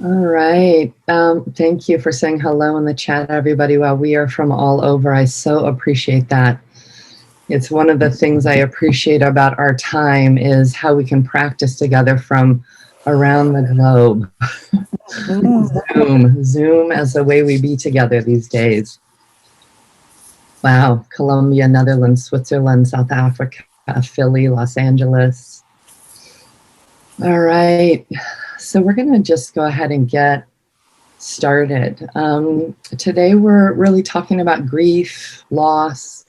All right. Thank you for saying hello in the chat, everybody. Wow, we are from all over. I so appreciate that. It's one of the things I appreciate about our time is how we can practice together from around the globe. Zoom as the way we be together these days. Wow, Colombia, Netherlands, Switzerland, South Africa, Philly, Los Angeles. All right. So we're going to just go ahead and get started. Today we're really talking about grief, loss,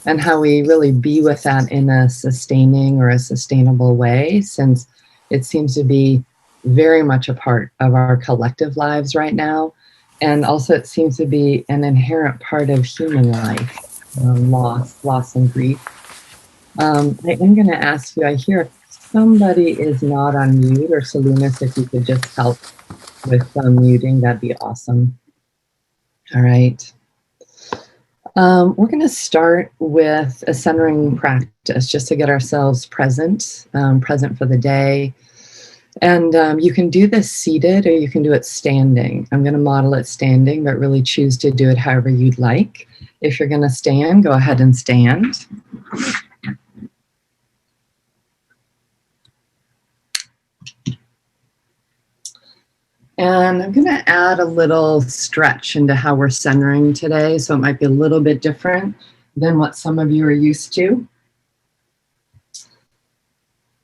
and how we really be with that in a sustaining or a sustainable way, since it seems to be very much a part of our collective lives right now. And also it seems to be an inherent part of human life, loss and grief. I am going to ask you, I hear somebody is not on mute, or Salinas, if you could just help with muting, that'd be awesome. All right. We're going to start with a centering practice just to get ourselves present for the day. And you can do this seated or you can do it standing. I'm going to model it standing, but really choose to do it however you'd like. If you're going to stand, go ahead and stand. And I'm going to add a little stretch into how we're centering today, so it might be a little bit different than what some of you are used to.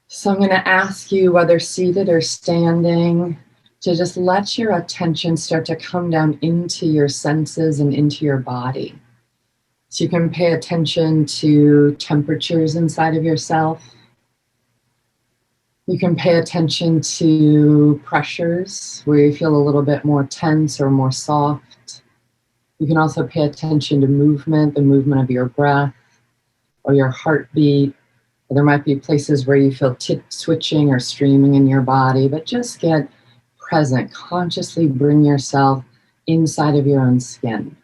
So I'm going to ask you, whether seated or standing, to just let your attention start to come down into your senses and into your body. So you can pay attention to temperatures inside of yourself. You can pay attention to pressures where you feel a little bit more tense or more soft. You can also pay attention to movement, the movement of your breath or your heartbeat. Or there might be places where you feel switching or streaming in your body, but just get present. Consciously bring yourself inside of your own skin.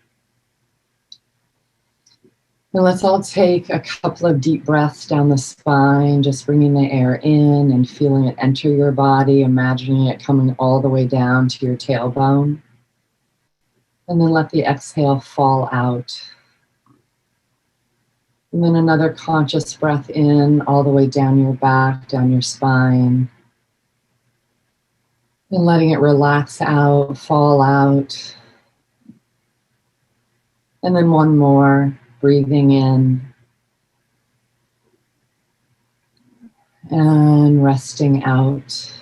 And let's all take a couple of deep breaths down the spine, just bringing the air in and feeling it enter your body, imagining it coming all the way down to your tailbone. And then let the exhale fall out. And then another conscious breath in, all the way down your back, down your spine. And letting it relax out, fall out. And then one more. Breathing in and resting out.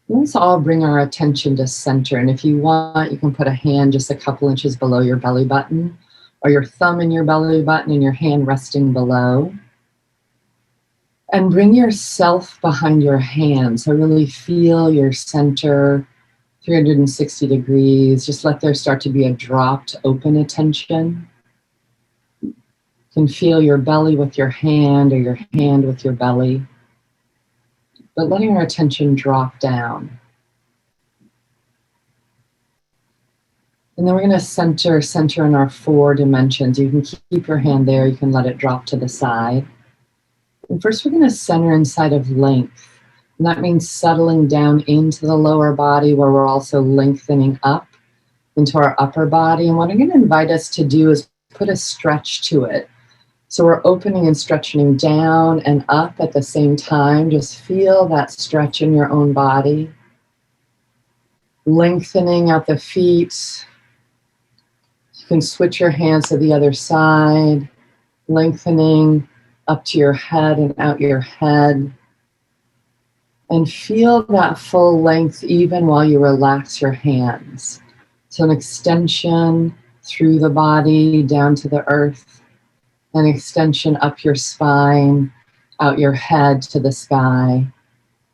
Let's all bring our attention to center. And if you want, you can put a hand just a couple inches below your belly button, or your thumb in your belly button and your hand resting below. And bring yourself behind your hand. So really feel your center 360 degrees. Just let there start to be a dropped open attention. You can feel your belly with your hand or your hand with your belly, but letting our attention drop down. And then we're going to center in our 4 dimensions. You can keep your hand there, you can let it drop to the side. And first we're going to center inside of length. And that means settling down into the lower body where we're also lengthening up into our upper body. And what I'm going to invite us to do is put a stretch to it. So we're opening and stretching down and up at the same time. Just feel that stretch in your own body. Lengthening out the feet. You can switch your hands to the other side. Lengthening up to your head and out your head. And feel that full length even while you relax your hands. So an extension through the body down to the earth. An extension up your spine, out your head to the sky.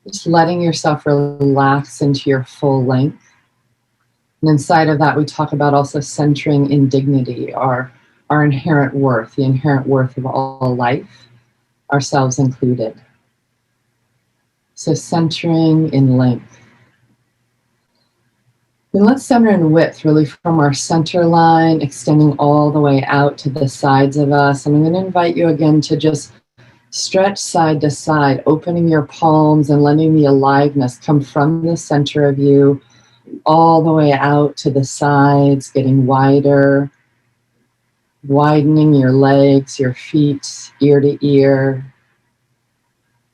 Just letting yourself relax into your full length. And inside of that, we talk about also centering in dignity, our inherent worth, the inherent worth of all life, ourselves included. So centering in length. And let's center in width, really from our center line, extending all the way out to the sides of us. And I'm going to invite you again to just stretch side to side, opening your palms and letting the aliveness come from the center of you, all the way out to the sides, getting wider, widening your legs, your feet, ear to ear.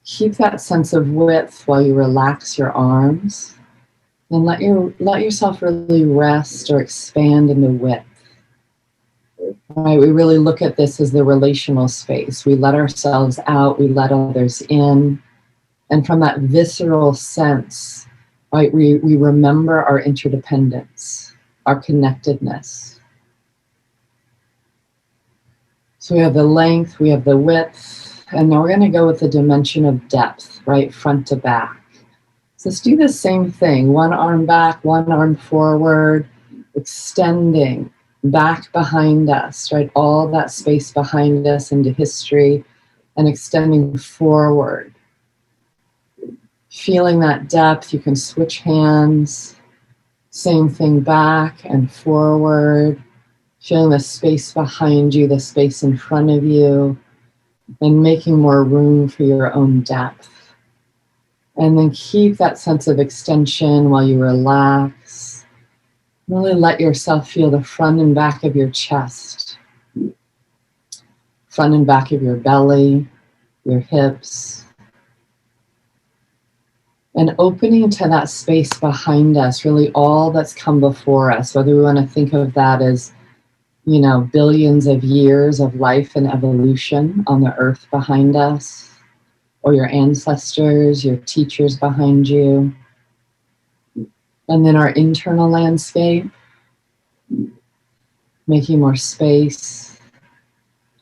Keep that sense of width while you relax your arms, and let yourself really rest or expand into width. Right, we really look at this as the relational space. We let ourselves out, we let others in, and from that visceral sense, right, we remember our interdependence, our connectedness. So we have the length, we have the width, and now we're going to go with the dimension of depth, right, front to back. So let's do the same thing. One arm back, one arm forward, extending back behind us, right? All that space behind us into history, and extending forward. Feeling that depth, you can switch hands. Same thing back and forward. Feeling the space behind you, the space in front of you, and making more room for your own depth. And then keep that sense of extension while you relax. Really let yourself feel the front and back of your chest, front and back of your belly, your hips. And opening to that space behind us, really all that's come before us, whether we want to think of that as, you know, billions of years of life and evolution on the earth behind us, or your ancestors, your teachers behind you. And then our internal landscape, making more space.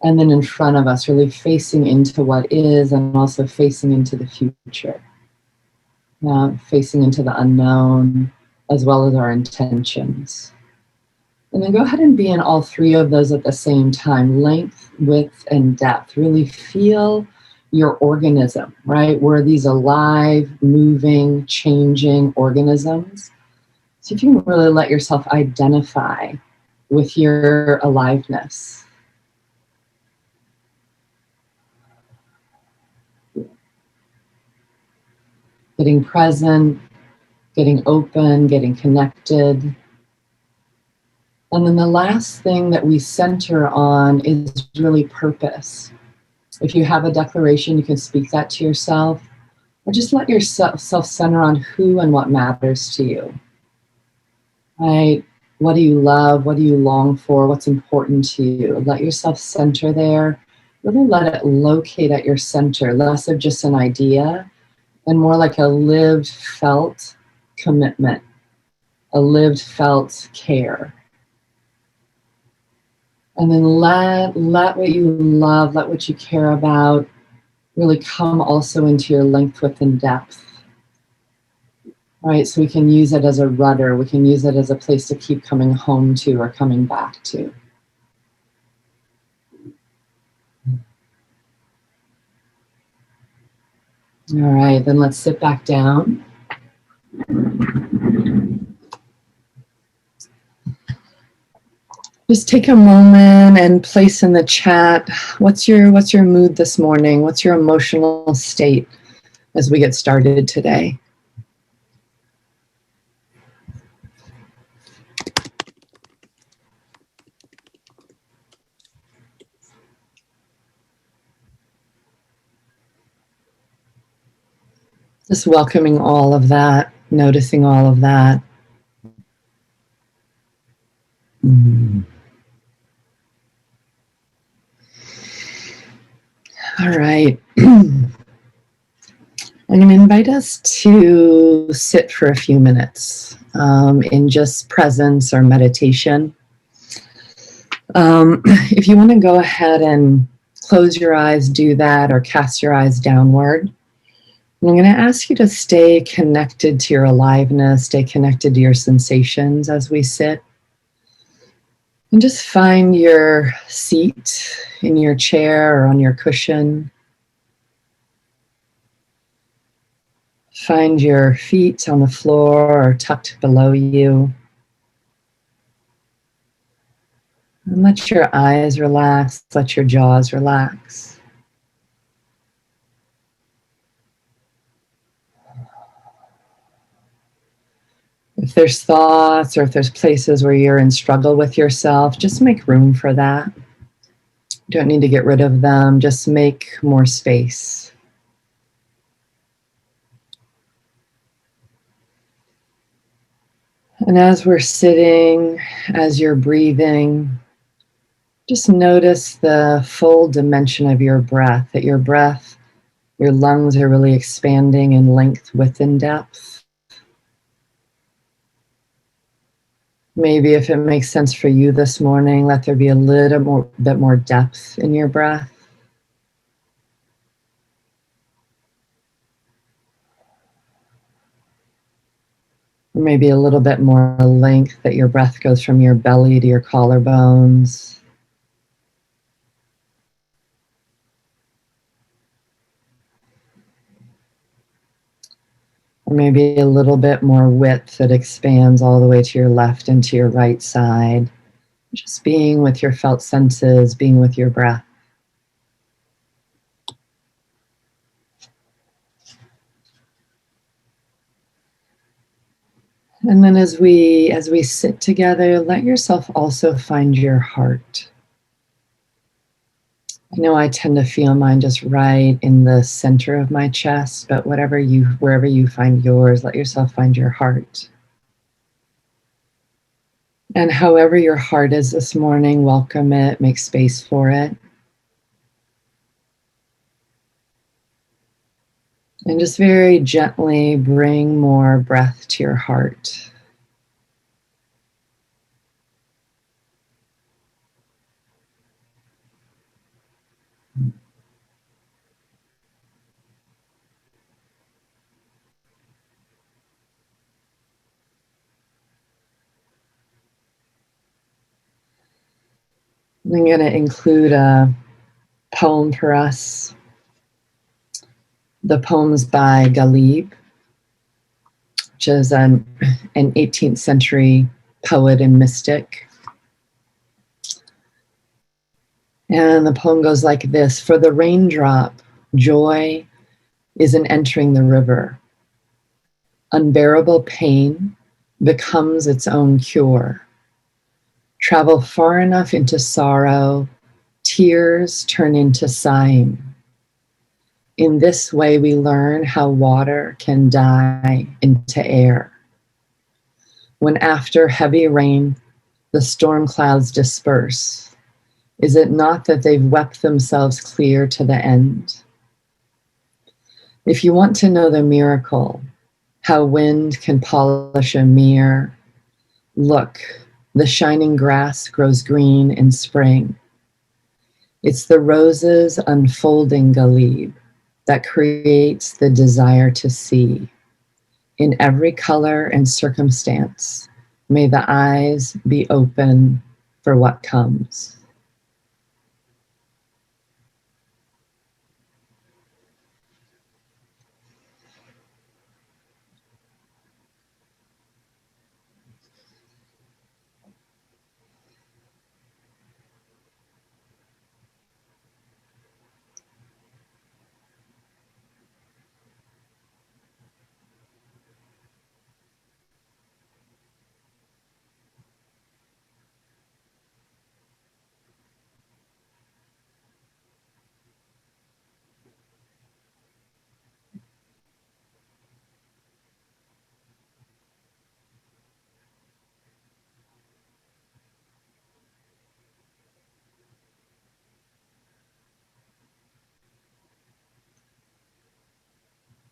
And then in front of us, really facing into what is and also facing into the future. Facing into the unknown, as well as our intentions. And then go ahead and be in all three of those at the same time, length, width, and depth. Really feel your organism, right? We're these alive, moving, changing organisms. So if you can really let yourself identify with your aliveness. Getting present, getting open, getting connected. And then the last thing that we center on is really purpose. If you have a declaration, you can speak that to yourself, or just let yourself center on who and what matters to you. Right? What do you love? What do you long for? What's important to you? Let yourself center there. Really let it locate at your center, less of just an idea and more like a lived, felt commitment, a lived, felt care. And then let what you love, let what you care about really come also into your length, width, and depth. All right, so we can use it as a rudder. We can use it as a place to keep coming home to or coming back to. All right, then let's sit back down. Just take a moment and place in the chat, what's your mood this morning? What's your emotional state as we get started today? Just welcoming all of that, noticing all of that. All right. I'm going to invite us to sit for a few minutes in just presence or meditation. If you want to go ahead and close your eyes, do that, or cast your eyes downward. I'm going to ask you to stay connected to your aliveness, stay connected to your sensations as we sit. And just find your seat in your chair or on your cushion. Find your feet on the floor or tucked below you. And let your eyes relax, let your jaws relax. If there's thoughts or if there's places where you're in struggle with yourself, just make room for that. You don't need to get rid of them, just make more space. And as we're sitting, as you're breathing, just notice the full dimension of your breath, that your breath, your lungs are really expanding in length, width, and depth. Maybe if it makes sense for you this morning, let there be a little bit more depth in your breath. Or maybe a little bit more length, that your breath goes from your belly to your collarbones. Or maybe a little bit more width that expands all the way to your left and to your right side. Just being with your felt senses, being with your breath. And then as we sit together, let yourself also find your heart. I know I tend to feel mine just right in the center of my chest, but wherever you find yours, let yourself find your heart. And however your heart is this morning, welcome it, make space for it. And just very gently bring more breath to your heart. I'm going to include a poem for us. The poem's by Ghalib, which is an 18th century poet and mystic. And the poem goes like this: for the raindrop, joy is in entering the river. Unbearable pain becomes its own cure. Travel far enough into sorrow, tears turn into sighing. In this way, we learn how water can die into air. When after heavy rain, the storm clouds disperse, is it not that they've wept themselves clear to the end? If you want to know the miracle, how wind can polish a mirror, look, the shining grass grows green in spring. It's the roses unfolding, Ghalib, that creates the desire to see. In every color and circumstance, may the eyes be open for what comes.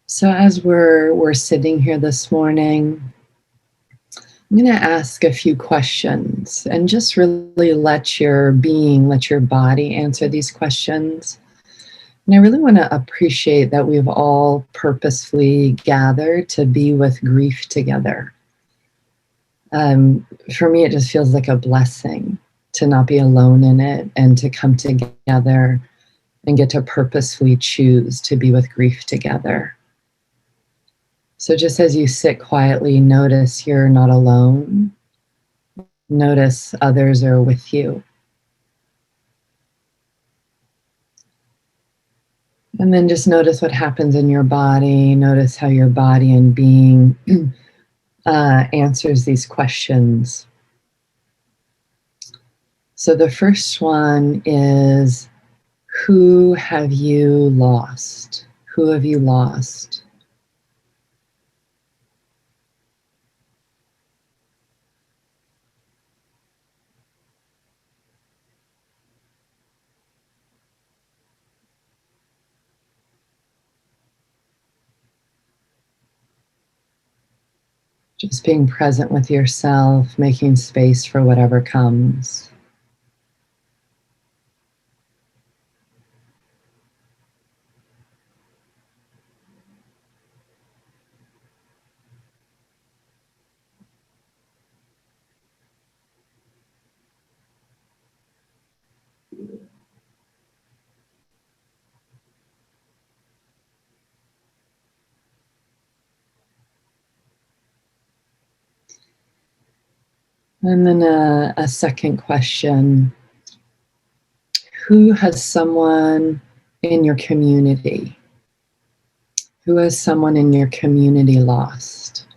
So as we're sitting here this morning, I'm going to ask a few questions and just really let your being, let your body answer these questions. And I really want to appreciate that we've all purposefully gathered to be with grief together. For me, it just feels like a blessing to not be alone in it and to come together and get to purposefully choose to be with grief together. So just as you sit quietly, notice you're not alone. Notice others are with you. And then just notice what happens in your body. Notice how your body and being answers these questions. So the first one is, who have you lost? Who have you lost? Just being present with yourself, making space for whatever comes. And then a second question. Who has someone in your community? Who has someone in your community lost?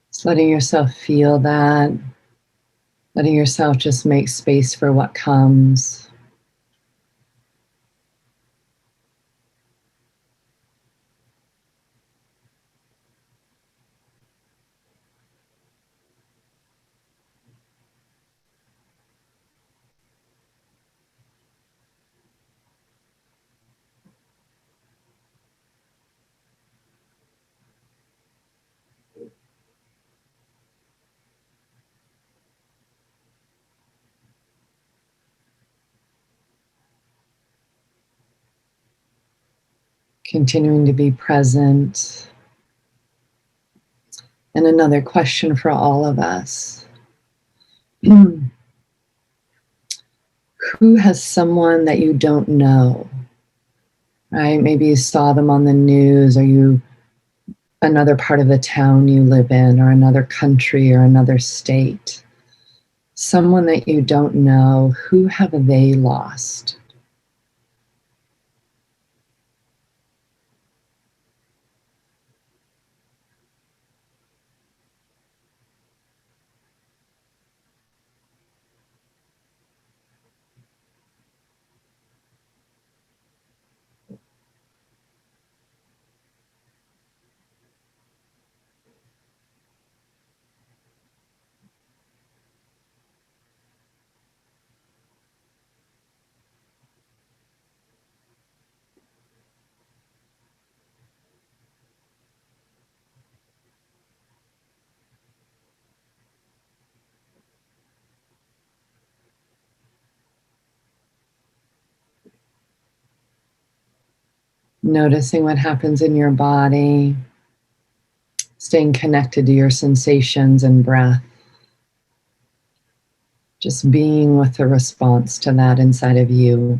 Just letting yourself feel that, letting yourself just make space for what comes. Continuing to be present. And another question for all of us. Who has someone that you don't know? Right? Maybe you saw them on the news, or you another part of the town you live in, or another country, or another state. Someone that you don't know, who have they lost? Noticing what happens in your body, staying connected to your sensations and breath. Just being with the response to that inside of you.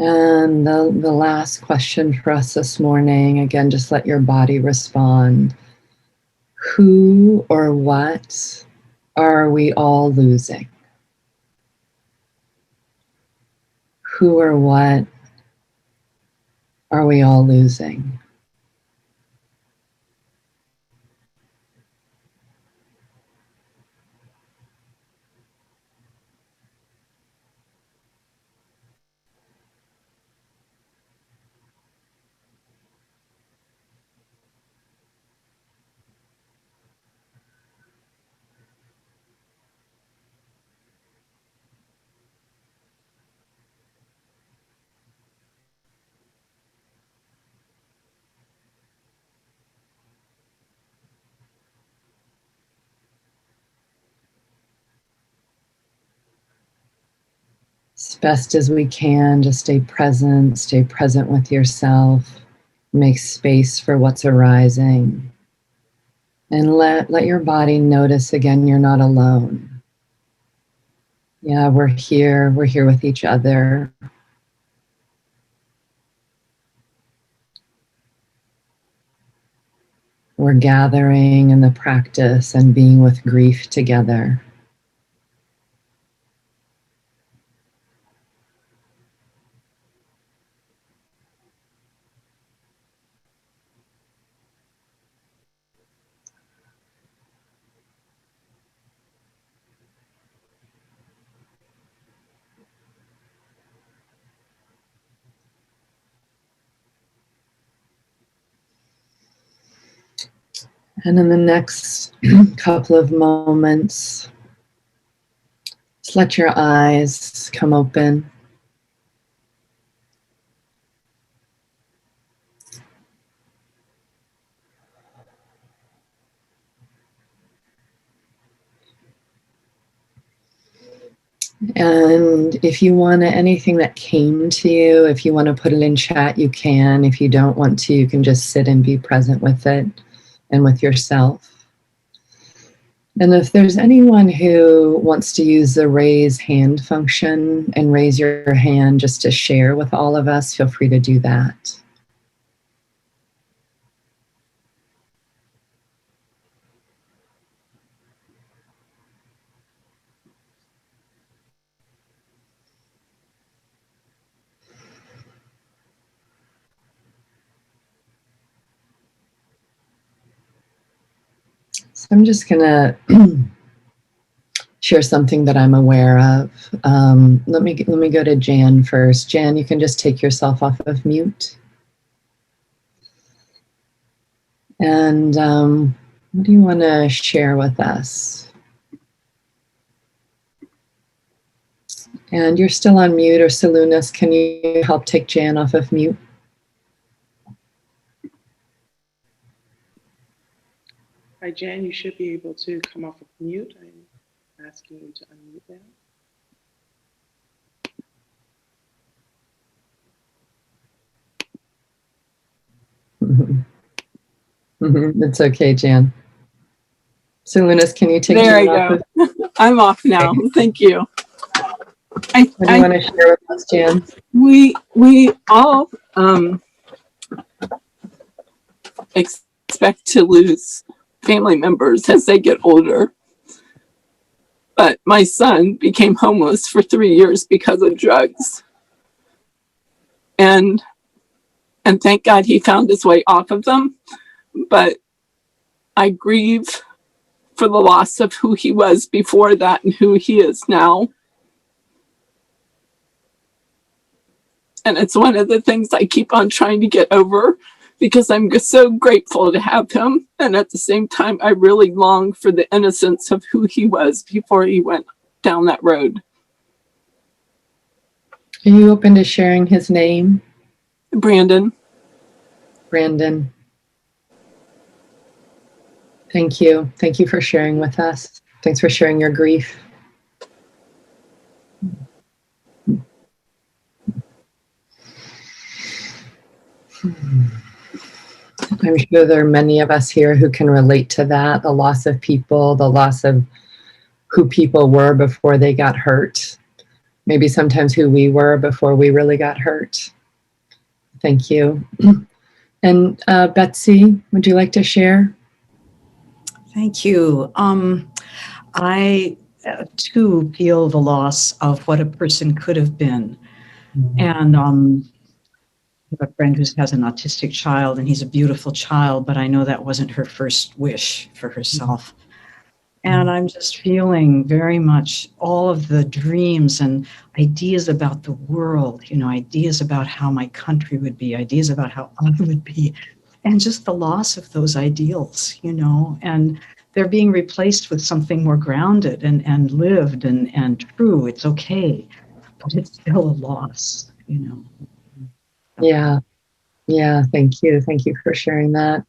And the last question for us this morning, again, just let your body respond. Who or what are we all losing? Who or what are we all losing? As best as we can, just stay present with yourself, make space for what's arising, and let your body notice again you're not alone. Yeah, we're here with each other. We're gathering in the practice and being with grief together. And in the next couple of moments, just let your eyes come open. And if you want anything that came to you, if you want to put it in chat, you can. If you don't want to, you can just sit and be present with it and with yourself. And if there's anyone who wants to use the raise hand function and raise your hand just to share with all of us, feel free to do that. So I'm just going to share something that I'm aware of. Let me go to Jan first. Jan, you can just take yourself off of mute. And what do you want to share with us? And you're still on mute, or Salunas, can you help take Jan off of mute? Hi, Jan, you should be able to come off of mute. I'm asking you to unmute now. It's okay, Jan. Salunas, can you take There Jan I off go. I'm off now. Thank you. What do you want to share with us, Jan? We all expect to lose family members as they get older. But my son became homeless for 3 years because of drugs. And thank God he found his way off of them. But I grieve for the loss of who he was before that and who he is now. And it's one of the things I keep on trying to get over because I'm just so grateful to have him. And at the same time, I really long for the innocence of who he was before he went down that road. Are you open to sharing his name? Brandon. Brandon. Thank you. Thank you for sharing with us. Thanks for sharing your grief. I'm sure there are many of us here who can relate to that, the loss of people, the loss of who people were before they got hurt. Maybe sometimes who we were before we really got hurt. Thank you. And Betsy, would you like to share? Thank you. I too feel the loss of what a person could have been. And I have a friend who has an autistic child, and he's a beautiful child, but I know that wasn't her first wish for herself. And I'm just feeling very much all of the dreams and ideas about the world, ideas about how my country would be, ideas about how I would be, and just the loss of those ideals, and they're being replaced with something more grounded and lived and true. It's okay, but it's still a loss, Yeah, thank you. Thank you for sharing that.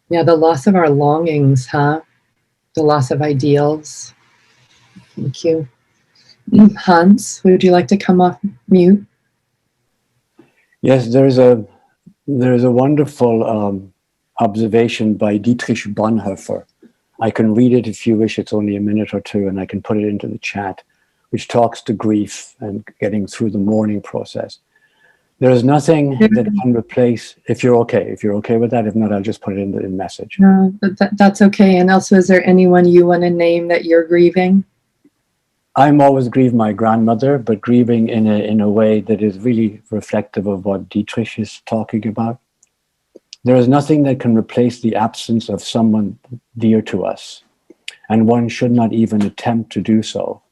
Yeah, the loss of our longings, huh? The loss of ideals. Thank you. Hans, would you like to come off mute? Yes, there's a wonderful observation by Dietrich Bonhoeffer. I can read it if you wish. It's only a minute or two, and I can put it into the chat, which talks to grief and getting through the mourning process. There is nothing that can replace, if you're okay with that. If not, I'll just put it in the message. No, that's okay. And also, is there anyone you want to name that you're grieving? I'm always grieving my grandmother, but grieving in a way that is really reflective of what Dietrich is talking about. There is nothing that can replace the absence of someone dear to us, and one should not even attempt to do so.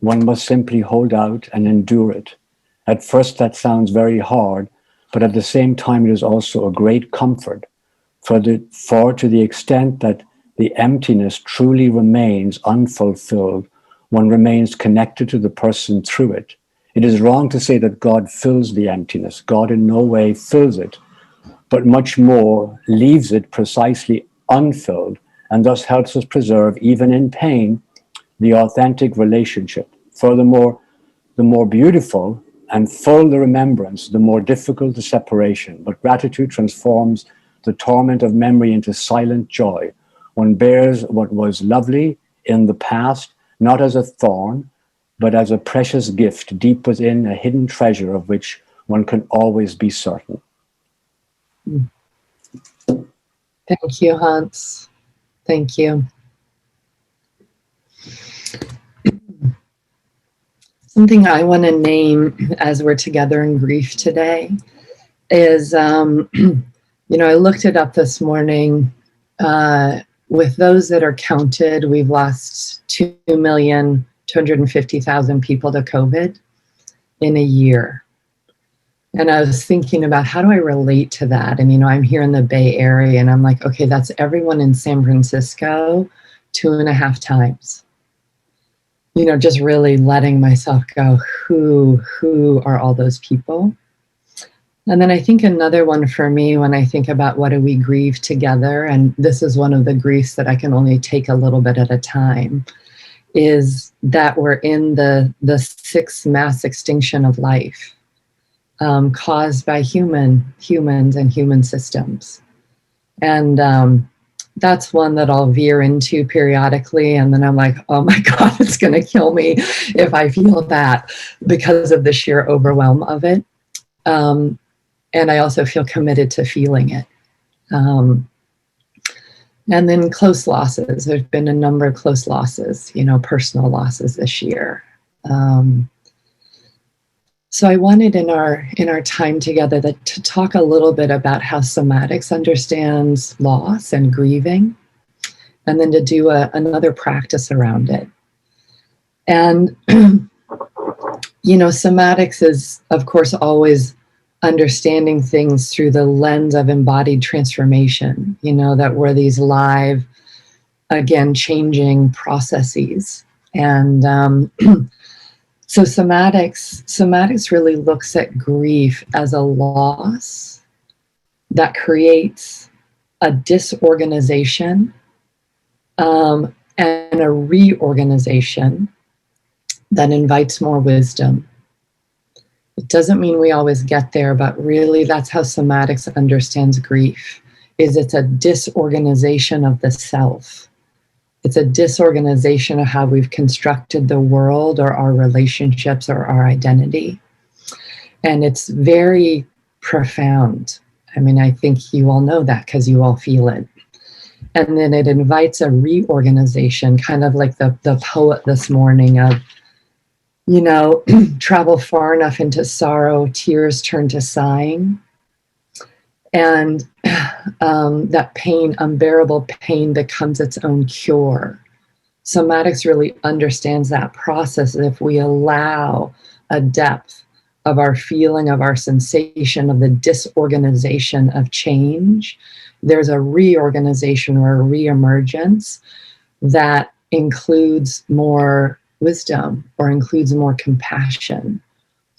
One must simply hold out and endure it. At first, that sounds very hard, but at the same time, it is also a great comfort, for to the extent that the emptiness truly remains unfulfilled, one remains connected to the person through it. It is wrong to say that God fills the emptiness. God in no way fills it, but much more leaves it precisely unfilled, and thus helps us preserve, even in pain, the authentic relationship. Furthermore, the more beautiful and full the remembrance, the more difficult the separation. But gratitude transforms the torment of memory into silent joy. One bears what was lovely in the past, not as a thorn, but as a precious gift deep within, a hidden treasure of which one can always be certain. Thank you, Hans. Thank you. Something I want to name as we're together in grief today is, I looked it up this morning. With those that are counted, we've lost 2,250,000 people to COVID in a year. And I was thinking about, how do I relate to that? And, I'm here in the Bay Area, and I'm like, okay, that's everyone in San Francisco 2.5 times. Just really letting myself go, who are all those people? And then I think another one for me, when I think about what do we grieve together, and this is one of the griefs that I can only take a little bit at a time, is that we're in the sixth mass extinction of life, caused by humans and human systems. And that's one that I'll veer into periodically. And then I'm like, oh my God, it's going to kill me if I feel that, because of the sheer overwhelm of it. And I also feel committed to feeling it. And then close losses. There's been a number of close losses, personal losses this year. So I wanted in our time together to talk a little bit about how somatics understands loss and grieving, and then to do another practice around it. And, somatics is, of course, always understanding things through the lens of embodied transformation, that we're these live, again, changing processes. And so somatics really looks at grief as a loss that creates a disorganization and a reorganization that invites more wisdom. It doesn't mean we always get there, but really that's how somatics understands grief, is it's a disorganization of the self. It's a disorganization of how we've constructed the world or our relationships or our identity. And it's very profound. I think you all know that because you all feel it. And then it invites a reorganization, kind of like the poet this morning of, travel far enough into sorrow, tears turn to sighing. And that pain, unbearable pain, becomes its own cure. Somatics really understands that process. If we allow a depth of our feeling, of our sensation, of the disorganization of change, there's a reorganization or a reemergence that includes more wisdom, or includes more compassion,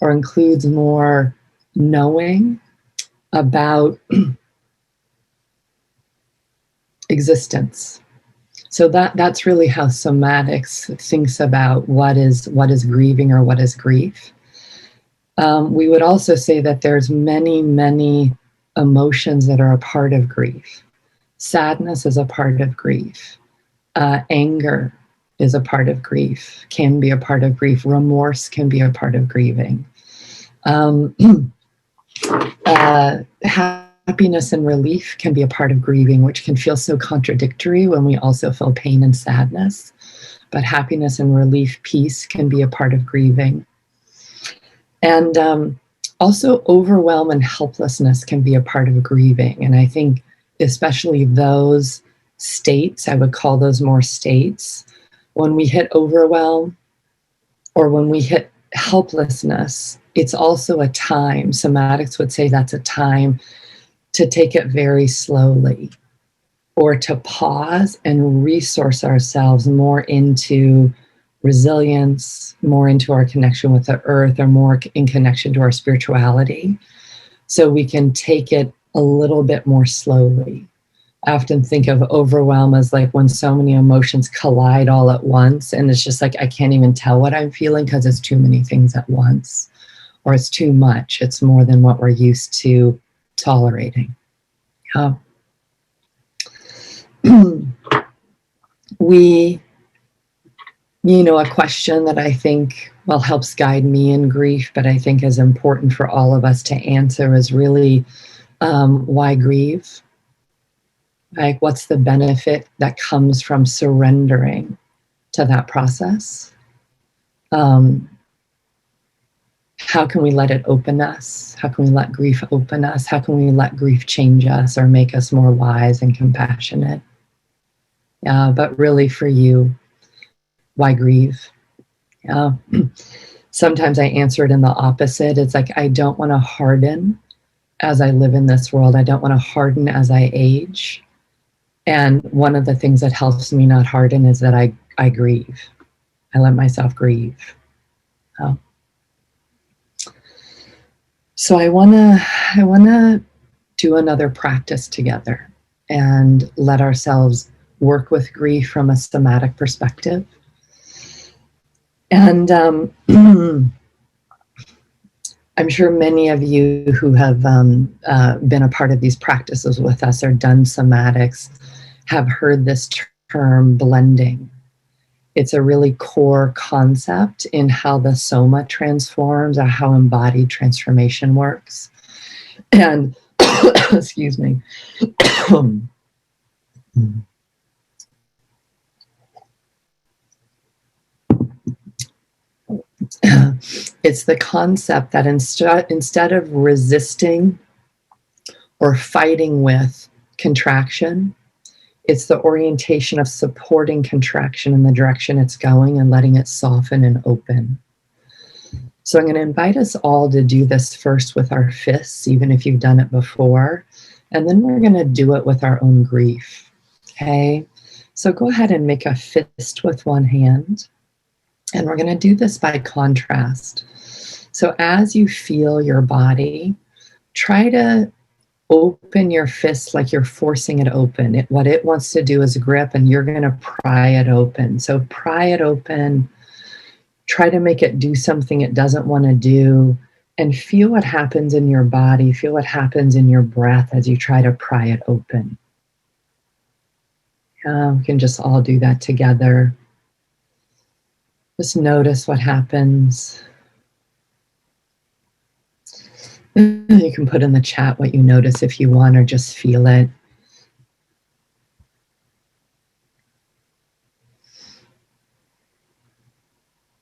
or includes more knowing about existence. So that's really how somatics thinks about what is grieving or what is grief. We would also say that there's many emotions that are a part of grief. Sadness is a part of grief. Anger is a part of grief, can be a part of grief. Remorse can be a part of grieving. Happiness and relief can be a part of grieving, which can feel so contradictory when we also feel pain and sadness. But happiness and relief, peace, can be a part of grieving. And also overwhelm and helplessness can be a part of grieving. And I think especially those states, I would call those more states, when we hit overwhelm or when we hit helplessness, it's also a time. Somatics would say that's a time to take it very slowly, or to pause and resource ourselves more into resilience, more into our connection with the earth, or more in connection to our spirituality, so we can take it a little bit more slowly. I often think of overwhelm as like when so many emotions collide all at once, and it's just like I can't even tell what I'm feeling because it's too many things at once, or it's too much. It's more than what we're used to tolerating. A question that I think, well, helps guide me in grief, but I think is important for all of us to answer is really, why grieve? Like, what's the benefit that comes from surrendering to that process? How can we let it open us? How can we let grief open us? How can we let grief change us or make us more wise and compassionate? But really for you, why grieve? Sometimes I answer it in the opposite. It's like, I don't want to harden as I live in this world. I don't want to harden as I age. And one of the things that helps me not harden is that I grieve. I let myself grieve. So I wanna do another practice together and let ourselves work with grief from a somatic perspective. And I'm sure many of you who have been a part of these practices with us or done somatics have heard this term blending. It's a really core concept in how the soma transforms or how embodied transformation works. And, excuse me. It's the concept that instead of resisting or fighting with contraction, it's the orientation of supporting contraction in the direction it's going and letting it soften and open. So I'm going to invite us all to do this first with our fists, even if you've done it before. And then we're going to do it with our own grief. Okay? So go ahead and make a fist with one hand. And we're going to do this by contrast. So as you feel your body, try to open your fist like you're forcing it open. What it wants to do is grip, and you're going to pry it open. So pry it open. Try to make it do something it doesn't want to do, and feel what happens in your body. Feel what happens in your breath as you try to pry it open. We can just all do that together. Just notice what happens. You can put in the chat what you notice if you want, or just feel it.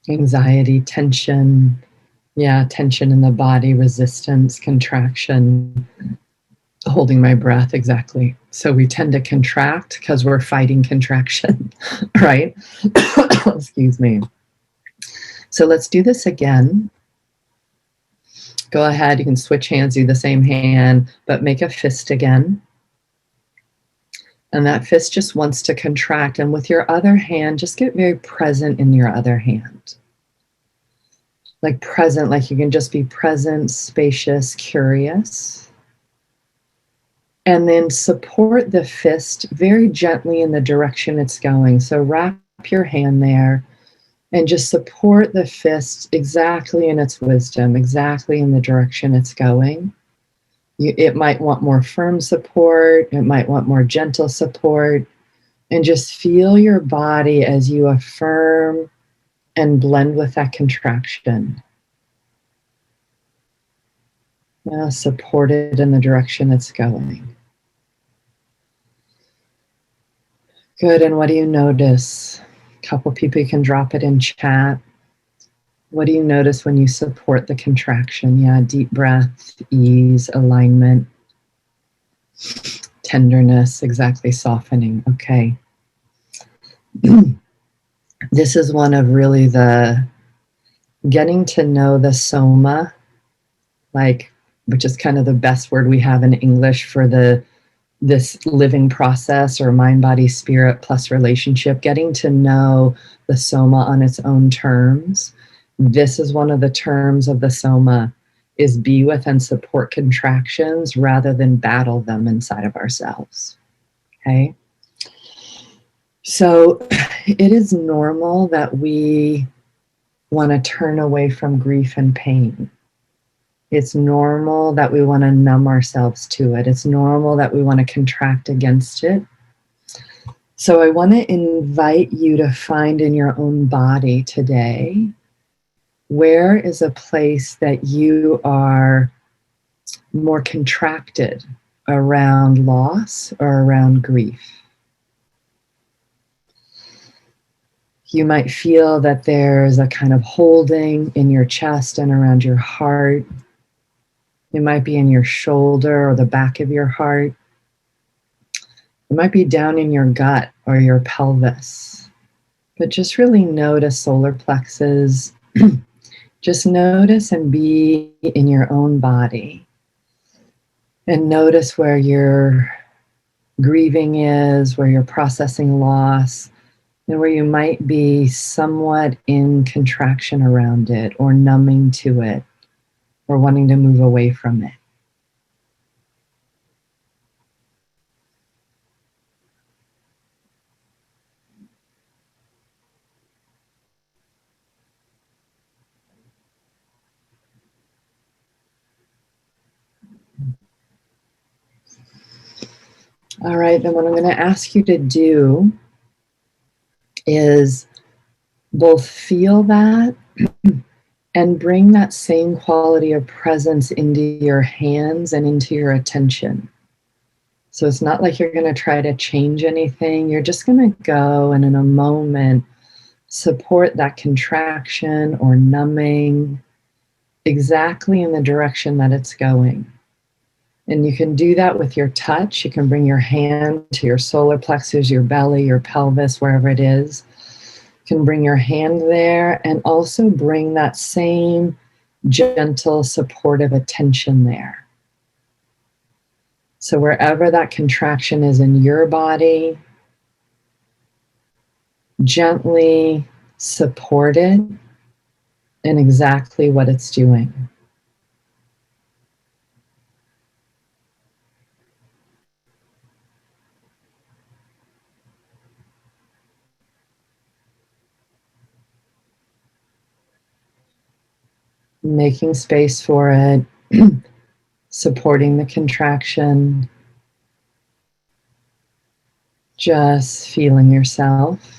Anxiety, tension. Yeah, tension in the body, resistance, contraction. Holding my breath, exactly. So we tend to contract because we're fighting contraction, right? Excuse me. So let's do this again. Go ahead, you can switch hands, do the same hand, but make a fist again. And that fist just wants to contract. And with your other hand, just get very present in your other hand. Like present, like you can just be present, spacious, curious. And then support the fist very gently in the direction it's going. So wrap your hand there and just support the fist exactly in its wisdom, exactly in the direction it's going. It might want more firm support. It might want more gentle support. And just feel your body as you affirm and blend with that contraction. Now support it in the direction it's going. Good, and what do you notice? A couple people, you can drop it in chat. What do you notice when you support the contraction? Yeah, deep breath, ease, alignment, tenderness, exactly, softening. Okay. This is one of really the getting to know the soma, like, which is kind of the best word we have in English for this living process, or mind, body, spirit plus relationship, getting to know the soma on its own terms. This is one of the terms of the soma, is be with and support contractions rather than battle them inside of ourselves. Okay? So it is normal that we want to turn away from grief and pain. It's normal that we want to numb ourselves to it. It's normal that we want to contract against it. So I want to invite you to find in your own body today, where is a place that you are more contracted around loss or around grief? You might feel that there's a kind of holding in your chest and around your heart. It might be in your shoulder or the back of your heart. It might be down in your gut or your pelvis. But just really notice solar plexus. Just notice and be in your own body. And notice where your grieving is, where you're processing loss, and where you might be somewhat in contraction around it, or numbing to it, or wanting to move away from it. All right, then what I'm going to ask you to do is both feel that and bring that same quality of presence into your hands and into your attention. So it's not like you're going to try to change anything. You're just going to go and in a moment support that contraction or numbing exactly in the direction that it's going. And you can do that with your touch. You can bring your hand to your solar plexus, your belly, your pelvis, wherever it is. You can bring your hand there and also bring that same gentle, supportive attention there. So wherever that contraction is in your body, gently support it in exactly what it's doing. Making space for it, supporting the contraction, just feeling yourself.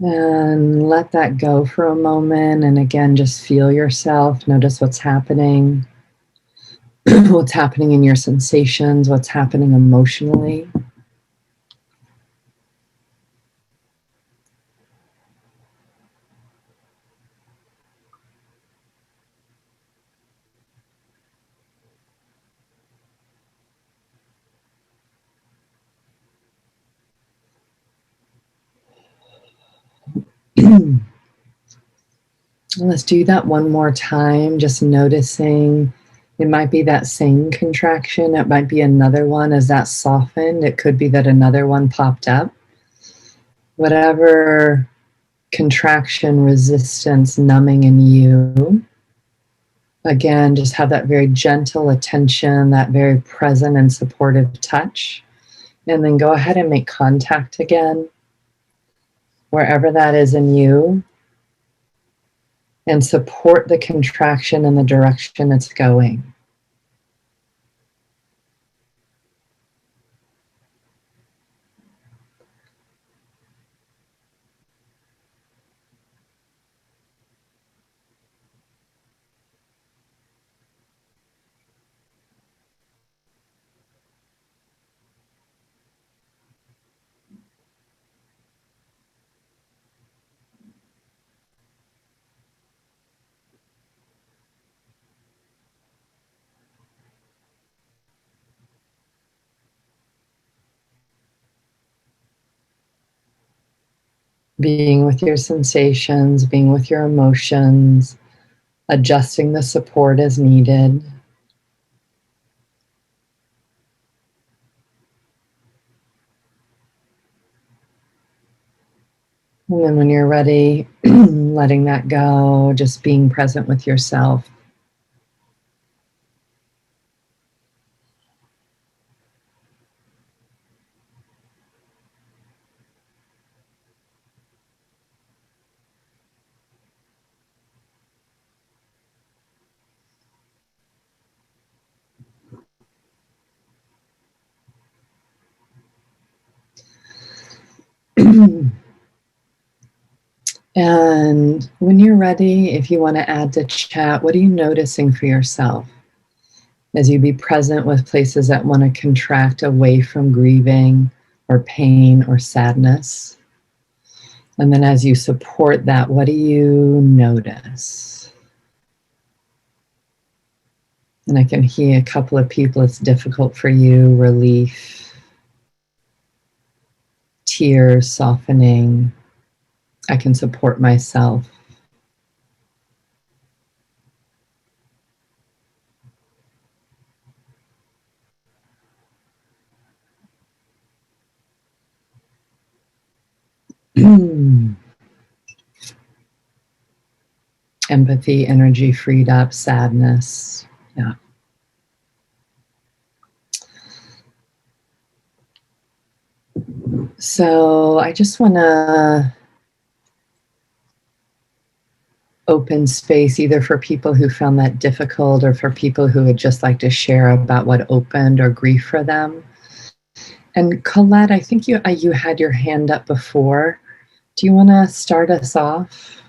And let that go for a moment. And again, just feel yourself. Notice what's happening. What's happening in your sensations, what's happening emotionally. Let's do that one more time, just noticing It might be that same contraction. It might be another one. As that softened, it could be that another one popped up. Whatever contraction, resistance, numbing in you, again, just have that very gentle attention, that very present and supportive touch. And then go ahead and make contact again, wherever that is in you, and support the contraction in the direction it's going. Being with your sensations, being with your emotions, adjusting the support as needed. And then when you're ready, letting that go, just being present with yourself. And when you're ready, if you want to add to chat, what are you noticing for yourself as you be present with places that want to contract away from grieving or pain or sadness? And then as you support that, what do you notice? And I can hear a couple of people, it's difficult for you, relief, tears, softening. I can support myself. Empathy, energy freed up, sadness. Yeah. So I just want to open space either for people who found that difficult or for people who would just like to share about what opened or grief for them. And Colette, I think you had your hand up before. Do you want to start us off?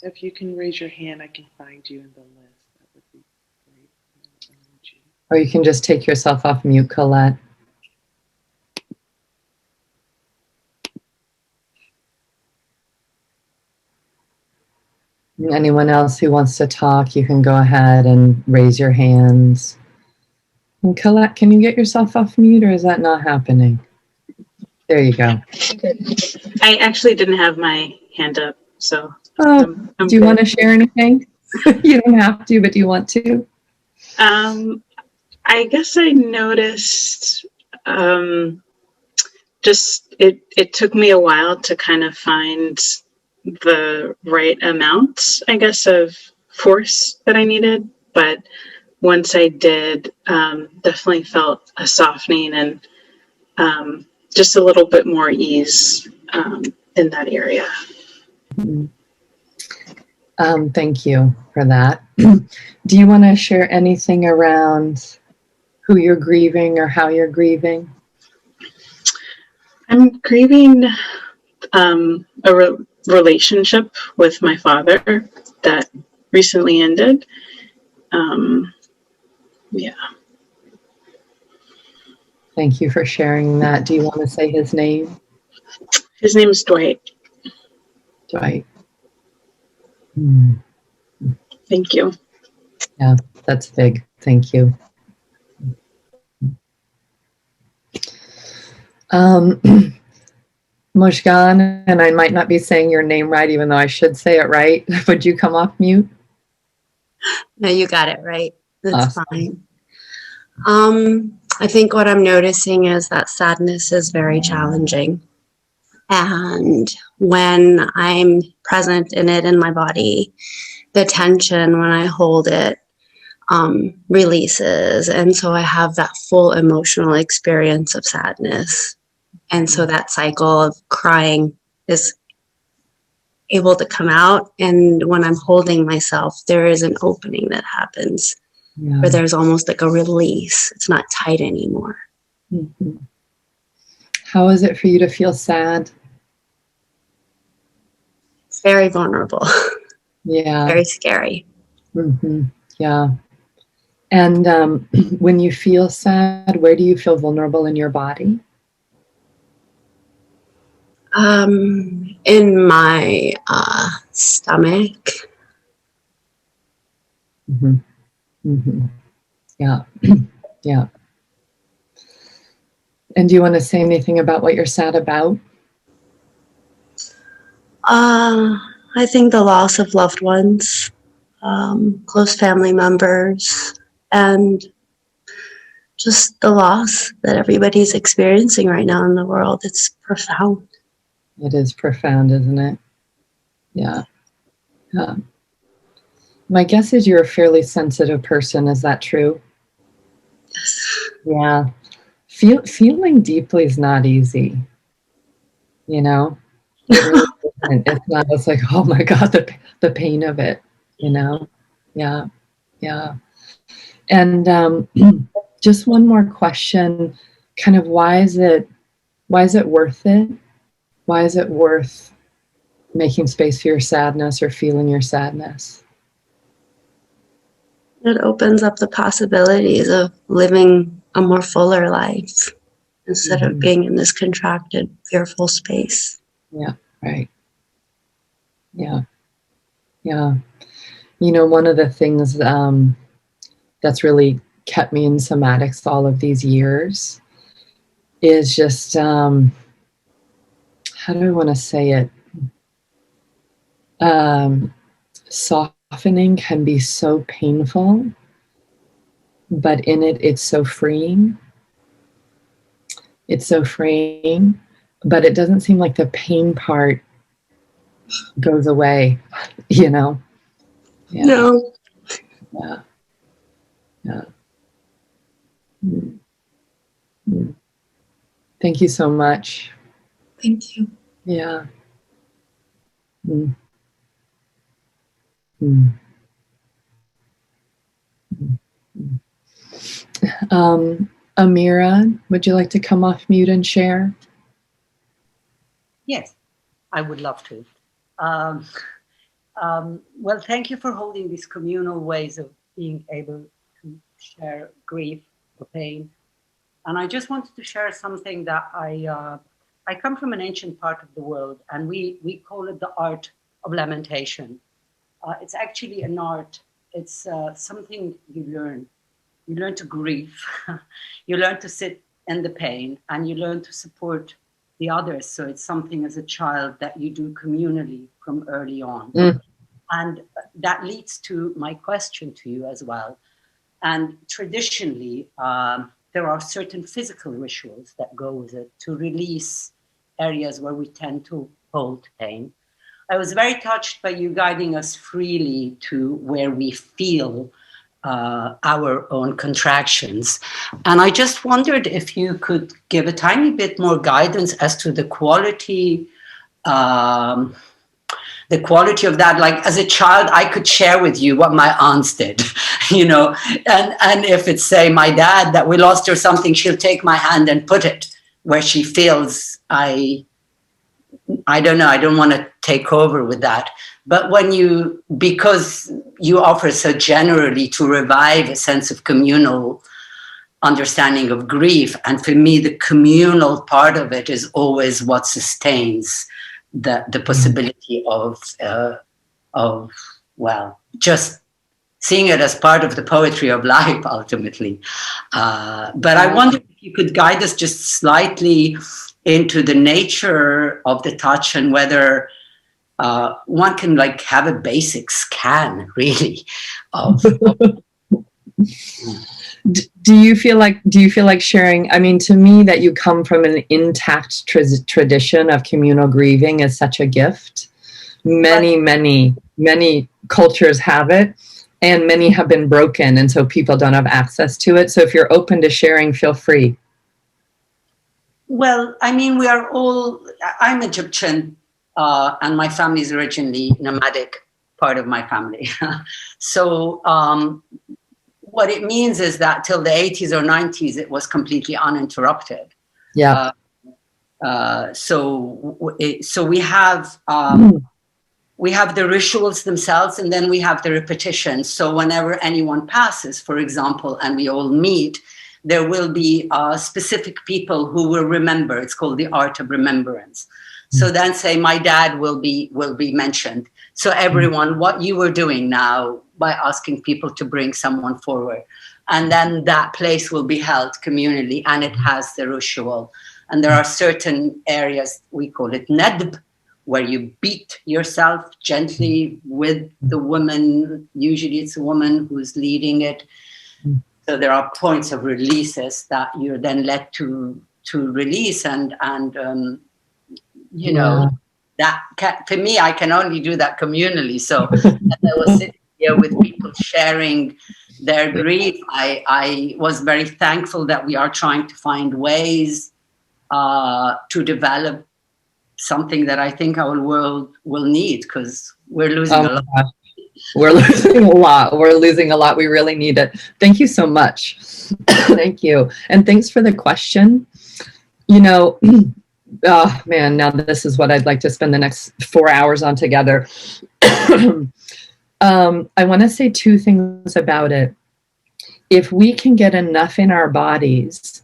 If you can raise your hand, I can find you in the list. That would be great. Or you can just take yourself off mute, Colette. Anyone else who wants to talk, you can go ahead and raise your hands. And Colette, can you get yourself off mute, or is that not happening? There you go. I actually didn't have my hand up, so. Oh, I'm do you good. want to share anything? You don't have to, but do you want to? I guess I noticed just it took me a while to kind of find the right amount, I guess, of force that I needed. But once I did, definitely felt a softening and just a little bit more ease in that area. Thank you for that. Do you want to share anything around who you're grieving or how you're grieving? I'm grieving a relationship with my father that recently ended. Yeah. Thank you for sharing that. Do you want to say his name? His name is Dwight. Dwight. Thank you. Yeah, that's big. Thank you. Mushkan, and I might not be saying your name right, even though I should say it right. Would you come off mute? No, you got it right. That's Awesome. fine. I think what I'm noticing is that sadness is very challenging. And when I'm present in it in my body, the tension when I hold it releases. And so I have that full emotional experience of sadness. And so that cycle of crying is able to come out. And when I'm holding myself, there is an opening that happens where there's almost like a release. It's not tight anymore. Mm-hmm. How is it for you to feel sad? It's very vulnerable. Yeah. Very scary. Mm-hmm. Yeah. And when you feel sad, where do you feel vulnerable in your body? In my stomach. Mm-hmm. Mm-hmm. Yeah. Yeah. And do you want to say anything about what you're sad about? I think the loss of loved ones, close family members, and just the loss that everybody's experiencing right now in the world. It's profound. It is profound, isn't it? Yeah. Yeah. My guess is you're a fairly sensitive person. Is that true? Yes. Yeah. Feeling deeply is not easy. You know? It really isn't. It's not. It's like, oh my God, the pain of it. You know? Yeah. Yeah. And just one more question. Kind of why is it worth it? Why is it worth making space for your sadness or feeling your sadness? It opens up the possibilities of living a more fuller life instead of being in this contracted, fearful space. Yeah, right. Yeah, yeah. You know, one of the things that's really kept me in somatics all of these years is just, how do I want to say it? Softening can be so painful, but in it, it's so freeing. It's so freeing, but it doesn't seem like the pain part goes away, you know? Yeah. No. Yeah. Yeah. Mm-hmm. Thank you so much. Thank you. Yeah. Mm. Mm. Amira, would you like to come off mute and share? Yes, I would love to. Well, thank you for holding these communal ways of being able to share grief or pain. And I just wanted to share something that I come from an ancient part of the world, and we call it the art of lamentation. It's actually an art. It's something you learn. You learn to grieve. You learn to sit in the pain, and you learn to support the others. So it's something as a child that you do communally from early on. Mm. And that leads to my question to you as well. And traditionally, there are certain physical rituals that go with it to release areas where we tend to hold pain. I was very touched by you guiding us freely to where we feel our own contractions. And I just wondered if you could give a tiny bit more guidance as to the quality of that. Like as a child, I could share with you what my aunts did, you know, and if it's say my dad that we lost or something, she'll take my hand and put it where she feels I don't know, I don't want to take over with that. But because you offer so generally to revive a sense of communal understanding of grief, and for me, the communal part of it is always what sustains the possibility of just seeing it as part of the poetry of life, ultimately. But I wonder if you could guide us just slightly into the nature of the touch and whether one can like have a basic scan, really, of Do you feel like sharing? I mean, to me, that you come from an intact tradition of communal grieving is such a gift. Many cultures have it, and many have been broken, and so people don't have access to it. So if you're open to sharing, feel free. Well, I mean, we are all, I'm Egyptian, and my family is originally nomadic, part of my family. So what it means is that till the 80s or 90s, it was completely uninterrupted. Yeah. So we have the rituals themselves, and then we have the repetitions. So whenever anyone passes, for example, and we all meet, there will be specific people who will remember. It's called the art of remembrance. So then say my dad will be mentioned. So everyone, what you were doing now by asking people to bring someone forward. And then that place will be held communally, and it has the ritual. And there are certain areas, we call it nedb, where you beat yourself gently with the woman. Usually it's a woman who's leading it. So there are points of releases that you're then led to release, and you know, that for me, I can only do that communally. So as I was sitting here with people sharing their grief, I was very thankful that we are trying to find ways to develop something that I think our world will need, because we're losing a lot. We're losing a lot. We're losing a lot. We really need it. Thank you so much. Thank you. And thanks for the question. You know, oh man, now this is what I'd like to spend the next 4 hours on together. I want to say two things about it. If we can get enough in our bodies,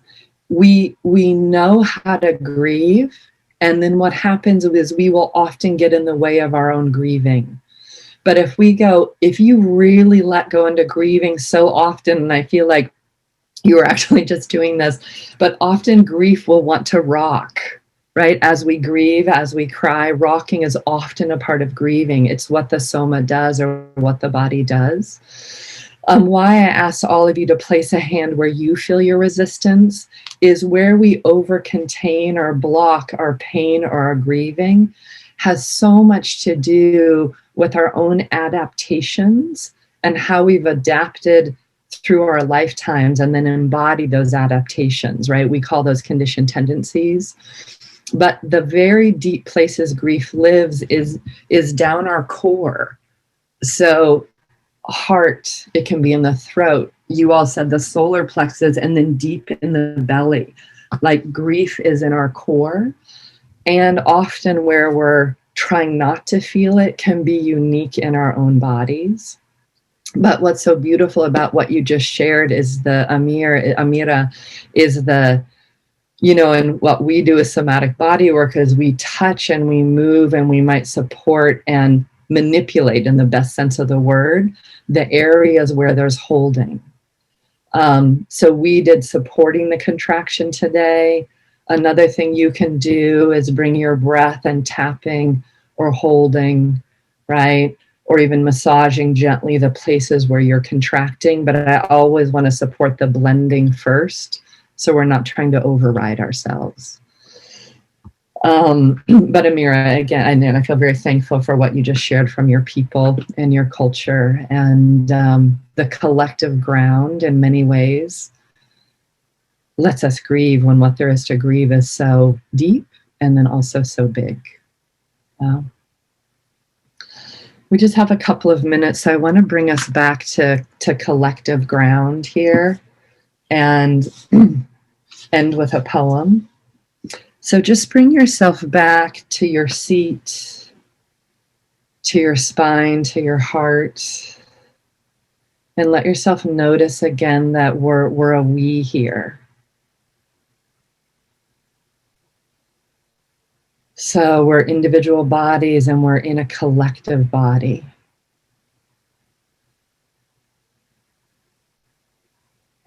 we know how to grieve. And then what happens is we will often get in the way of our own grieving. But if you really let go into grieving so often, and I feel like you were actually just doing this, but often grief will want to rock, right? As we grieve, as we cry, rocking is often a part of grieving. It's what the soma does, or what the body does. Why I asked all of you to place a hand where you feel your resistance is where we over-contain or block our pain or our grieving has so much to do with our own adaptations and how we've adapted through our lifetimes and then embody those adaptations, right? We call those conditioned tendencies. But the very deep places grief lives is down our core. So heart, it can be in the throat. You all said the solar plexus, and then deep in the belly. Like grief is in our core. And often where we're trying not to feel it can be unique in our own bodies. But what's so beautiful about what you just shared is the Amira is the, you know, and what we do as somatic body work is we touch and we move and we might support and manipulate, in the best sense of the word, the areas where there's holding. So we did supporting the contraction today. Another thing you can do is bring your breath and tapping or holding, right? Or even massaging gently the places where you're contracting. But I always want to support the blending first, so we're not trying to override ourselves. But Amira, again, and I feel very thankful for what you just shared from your people and your culture, and the collective ground in many ways lets us grieve when what there is to grieve is so deep and then also so big. We just have a couple of minutes, so I want to bring us back to collective ground here and end with a poem. So just bring yourself back to your seat, to your spine, to your heart, and let yourself notice again that we're a we here. So we're individual bodies and we're in a collective body.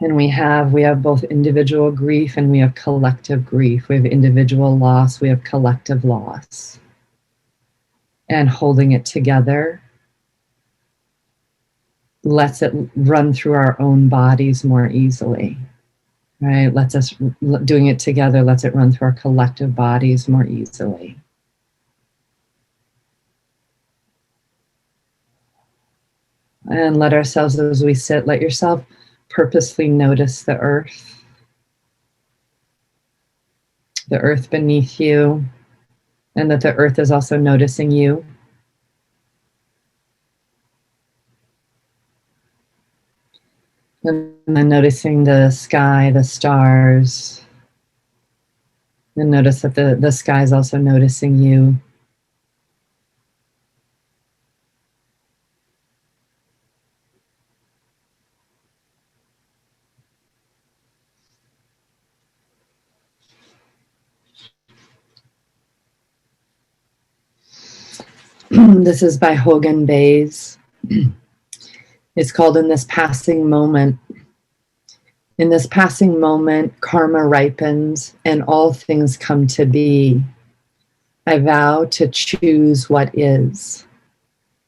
And we have both individual grief and we have collective grief. We have individual loss, we have collective loss. and holding it together lets it run through our own bodies more easily, right? Lets us, doing it together lets it run through our collective bodies more easily. And let ourselves, as we sit, let yourself purposely notice the earth beneath you, and that the earth is also noticing you. And then noticing the sky, the stars, and notice that the sky is also noticing you. This is by Hogan Bays. It's called In This Passing Moment. In this passing moment, karma ripens and all things come to be. I vow to choose what is.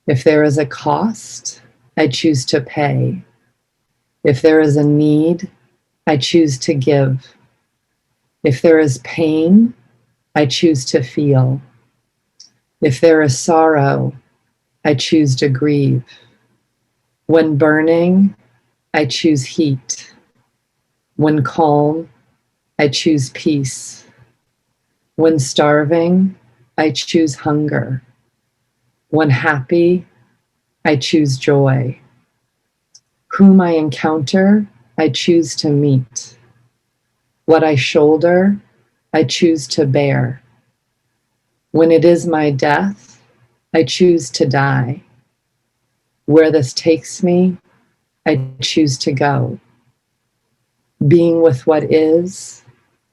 If there is a cost, I choose to pay. If there is a need, I choose to give. If there is pain, I choose to feel. If there is sorrow, I choose to grieve. When burning, I choose heat. When calm, I choose peace. When starving, I choose hunger. When happy, I choose joy. Whom I encounter, I choose to meet. What I shoulder, I choose to bear. When it is my death, I choose to die. Where this takes me, I choose to go. Being with what is,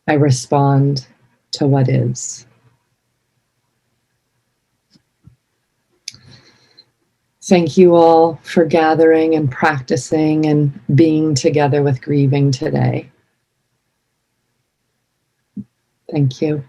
I respond to what is. Thank you all for gathering and practicing and being together with grieving today. Thank you.